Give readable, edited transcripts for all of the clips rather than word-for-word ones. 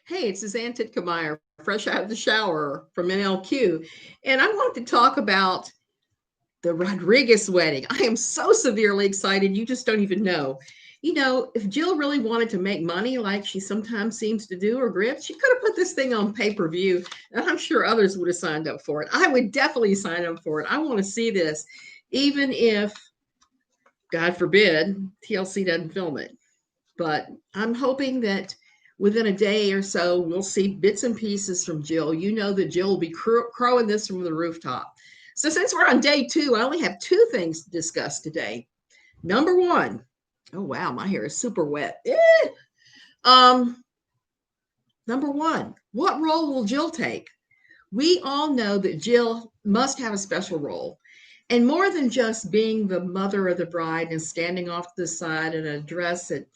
Hey, it's Suzanne Titkemeyer, fresh out of the shower from NLQ. And I wanted to talk about the Rodriguez wedding. I am so severely excited, you just don't even know. If Jill really wanted to make money like she sometimes seems to do or grift, she could have put this thing on pay-per-view, and I'm sure others would have signed up for it. I would definitely sign up for it. I want to see this, even if, God forbid, TLC doesn't film it. But I'm hoping that within a day or so, we'll see bits and pieces from Jill. You know that Jill will be crowing this from the rooftop. So, since we're on day two, I only have two things to discuss today. Number one, oh wow, my hair is super wet. Um, Number one, what role will Jill take? We all know that Jill must have a special role. And more than just being the mother of the bride and standing off to the side in a dress that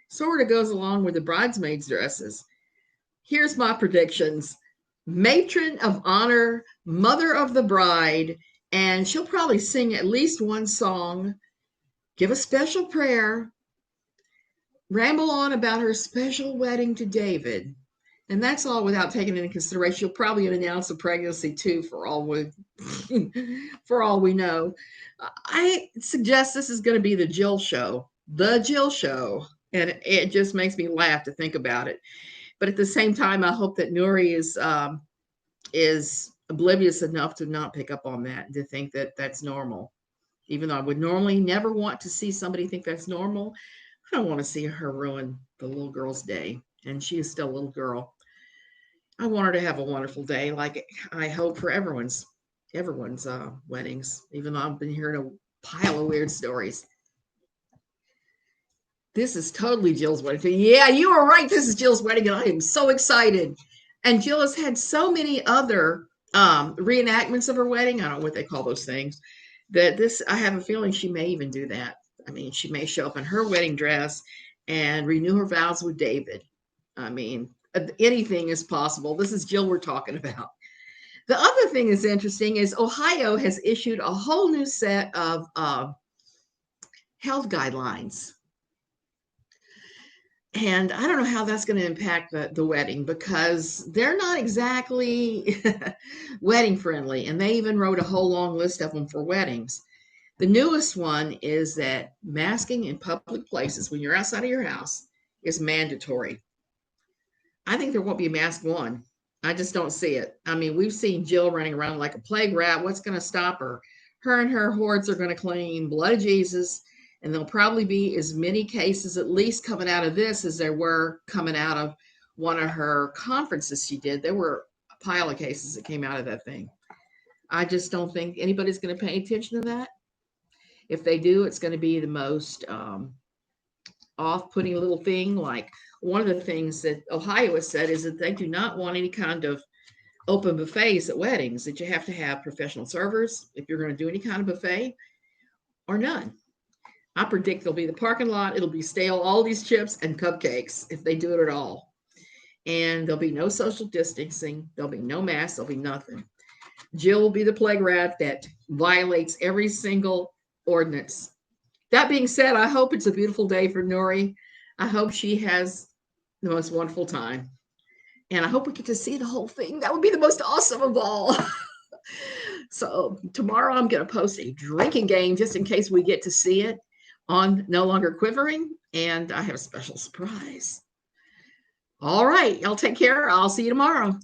sort of goes along with the bridesmaids' dresses. Here's my predictions: matron of honor, mother of the bride, and she'll probably sing at least one song, give a special prayer, ramble on about her special wedding to David. And that's all without taking into consideration. She'll probably announce a pregnancy too, for all we for all we know. I suggest this is going to be the Jill show, and it just makes me laugh to think about it. But at the same time, I hope that Nurie is oblivious enough to not pick up on that and to think that that's normal. Even though I would normally never want to see somebody think that's normal, I don't want to see her ruin the little girl's day. And she is still a little girl. I want her to have a wonderful day, like I hope for everyone's weddings. Even though I've been hearing a pile of weird stories. This is totally Jill's wedding. Yeah, you were right. This is Jill's wedding, and I am so excited. And Jill has had so many other reenactments of her wedding. I don't know what they call those things. That this, I have a feeling she may even do that. I mean, she may show up in her wedding dress and renew her vows with David. I mean, anything is possible. This is Jill we're talking about. The other thing that's interesting is Ohio has issued a whole new set of health guidelines. And I don't know how that's going to impact the wedding, because they're not exactly wedding friendly. And they even wrote a whole long list of them for weddings. The newest one is that masking in public places when you're outside of your house is mandatory. I think there won't be a mask one. I just don't see it. I mean, we've seen Jill running around like a plague rat. What's going to stop her? Her and her hordes are going to claim blood of Jesus, and there'll probably be as many cases at least coming out of this as there were coming out of one of her conferences she did. There were a pile of cases that came out of that thing. I just don't think anybody's going to pay attention to that. If they do, it's going to be the most off-putting little thing. Like, one of the things that Ohio has said is that they do not want any kind of open buffets at weddings, that you have to have professional servers if you're going to do any kind of buffet, or none. I predict there'll be the parking lot. It'll be stale, all these chips and cupcakes if they do it at all. And there'll be no social distancing. There'll be no masks. There'll be nothing. Jill will be the plague rat that violates every single ordinance. That being said, I hope it's a beautiful day for Nurie. I hope she has the most wonderful time. And I hope we get to see the whole thing. That would be the most awesome of all. So tomorrow I'm going to post a drinking game just in case we get to see it on No Longer Quivering. And I have a special surprise. All right. Y'all take care. I'll see you tomorrow.